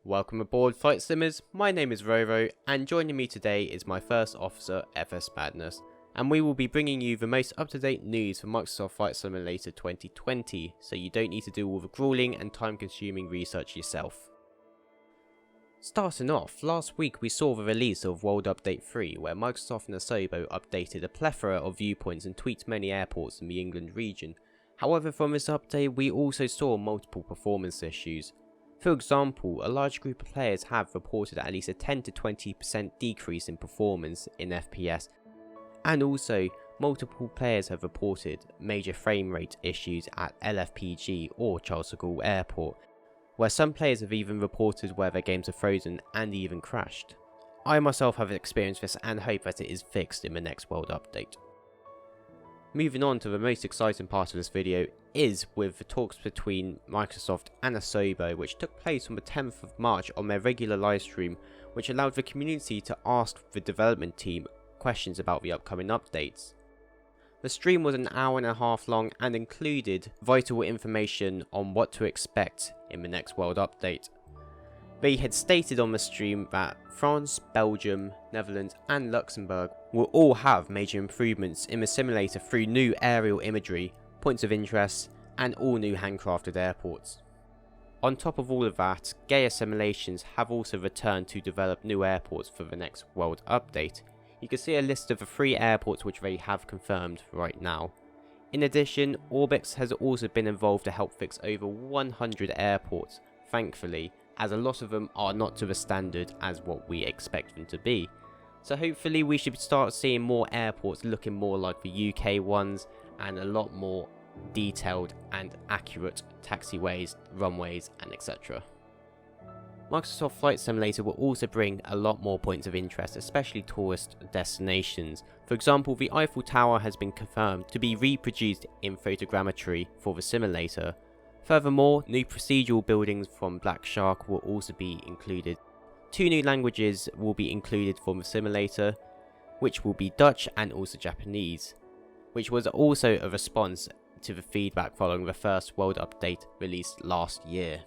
Welcome aboard Flight Simmers, my name is Roro and joining me today is my first officer FS Madness, and we will be bringing you the most up-to-date news for Microsoft Flight Simulator 2020, so you don't need to do all the grueling and time-consuming research yourself. Starting off, last week we saw the release of World Update 3 where Microsoft and Asobo updated a plethora of viewpoints and tweaked many airports in the England region. However, from this update we also saw multiple performance issues. For example, a large group of players have reported at least a 10 to 20% decrease in performance in FPS, and also multiple players have reported major frame rate issues at LFPG or Charles de Gaulle Airport, where some players have even reported where their games are frozen and even crashed. I myself have experienced this and hope that it is fixed in the next World Update. Moving on to the most exciting part of this video is with the talks between Microsoft and Asobo, which took place on the 10th of March on their regular livestream, which allowed the community to ask the development team questions about the upcoming updates. The stream was an hour and a half long and included vital information on what to expect in the next World Update. They had stated on the stream that France, Belgium, Netherlands and Luxembourg will all have major improvements in the simulator through new aerial imagery, points of interest and all new handcrafted airports. On top of all of that, Gaia Simulations have also returned to develop new airports for the next World Update. You can see a list of the 3 airports which they have confirmed right now. In addition, Orbix has also been involved to help fix over 100 airports, thankfully, as a lot of them are not to the standard as what we expect them to be. So hopefully we should start seeing more airports looking more like the UK ones and a lot more detailed and accurate taxiways, runways and etc. Microsoft Flight Simulator will also bring a lot more points of interest, especially tourist destinations. For example, the Eiffel Tower has been confirmed to be reproduced in photogrammetry for the simulator. Furthermore, new procedural buildings from Black Shark will also be included. 2 new languages will be included for the simulator, which will be Dutch and also Japanese, which was also a response to the feedback following the first World Update released last year.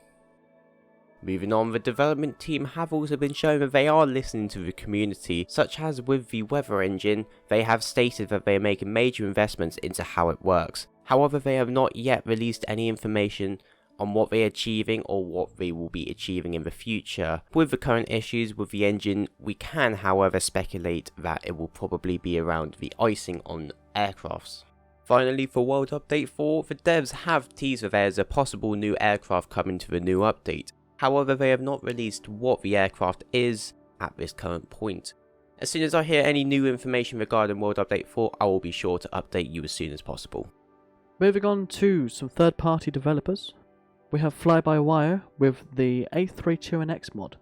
Moving on, the development team have also been shown that they are listening to the community, such as with the weather engine. They have stated that they are making major investments into how it works. However, they have not yet released any information on what they are achieving or what they will be achieving in the future. With the current issues with the engine, we can however speculate that it will probably be around the icing on aircrafts. Finally, for World Update 4, the devs have teased that there is a possible new aircraft coming to the new update. However, they have not released what the aircraft is at this current point. As soon as I hear any new information regarding World Update 4, I will be sure to update you as soon as possible. Moving on to some third-party developers, we have Fly-by-Wire with the A321X mod.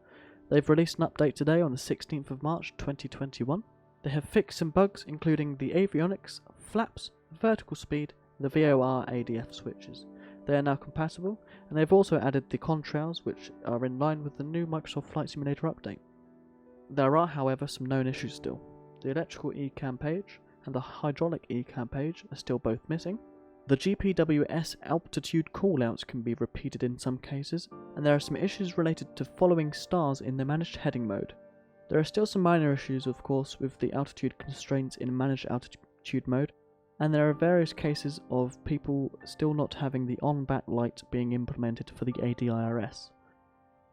They've released an update today on the 16th of March 2021. They have fixed some bugs including the avionics, flaps, vertical speed, the VOR ADF switches. They are now compatible, and they've also added the contrails which are in line with the new Microsoft Flight Simulator update. There are however some known issues still. The electrical ECAM page and the hydraulic ECAM page are still both missing. The GPWS altitude callouts can be repeated in some cases, and there are some issues related to following stars in the managed heading mode. There are still some minor issues of course with the altitude constraints in managed altitude mode, and there are various cases of people still not having the on-back light being implemented for the ADIRS.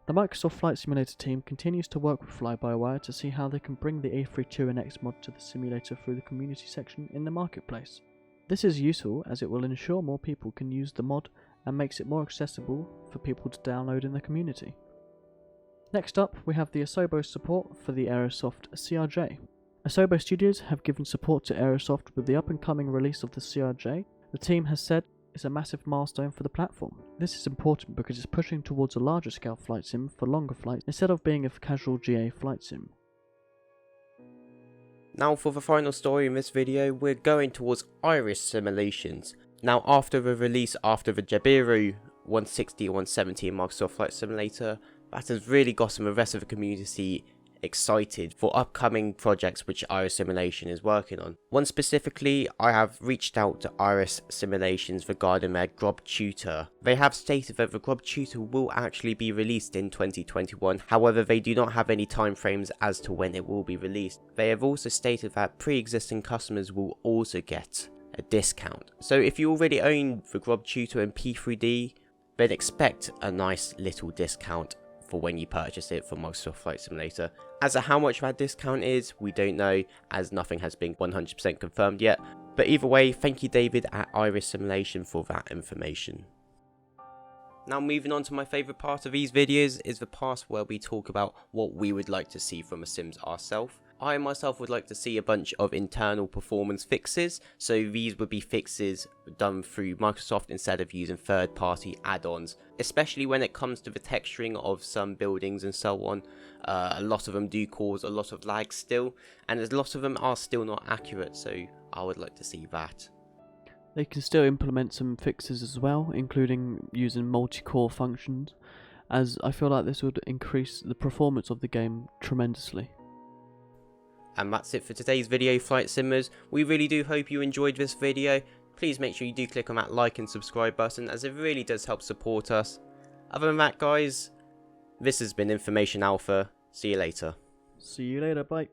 The Microsoft Flight Simulator team continues to work with Fly-by-Wire to see how they can bring the A321X mod to the simulator through the community section in the marketplace. This is useful as it will ensure more people can use the mod and makes it more accessible for people to download in the community. Next up, we have the Asobo support for the Aerosoft CRJ. Asobo Studios have given support to Aerosoft with the up-and-coming release of the CRJ. The team has said it's a massive milestone for the platform. This is important because it's pushing towards a larger scale flight sim for longer flights instead of being a casual GA flight sim. Now for the final story in this video, we're going towards Iris Simulations. Now after the release after the Jabiru 160 and 170 in Microsoft Flight Simulator, that has really gotten the rest of the community excited for upcoming projects which Iris Simulation is working on. One specifically, I have reached out to Iris Simulations regarding their Grob Tutor. They have stated that the Grob Tutor will actually be released in 2021, however they do not have any timeframes as to when it will be released. They have also stated that pre-existing customers will also get a discount. So if you already own the Grob Tutor in P3D, then expect a nice little discount for when you purchase it from Microsoft Flight Simulator. As to how much that discount is, we don't know, as nothing has been 100% confirmed yet. But either way, thank you David at Iris Simulation for that information. Now moving on to my favourite part of these videos is the part where we talk about what we would like to see from a Sims ourselves. I myself would like to see a bunch of internal performance fixes, so these would be fixes done through Microsoft instead of using third-party add-ons, especially when it comes to the texturing of some buildings and so on. A lot of them do cause a lot of lag still, and a lot of them are still not accurate, so I would like to see that. They can still implement some fixes as well, including using multi-core functions, as I feel like this would increase the performance of the game tremendously. And that's it for today's video, Flight Simmers. We really do hope you enjoyed this video. Please make sure you do click on that like and subscribe button, as it really does help support us. Other than that guys, this has been Information Alpha. See you later. See you later, bye.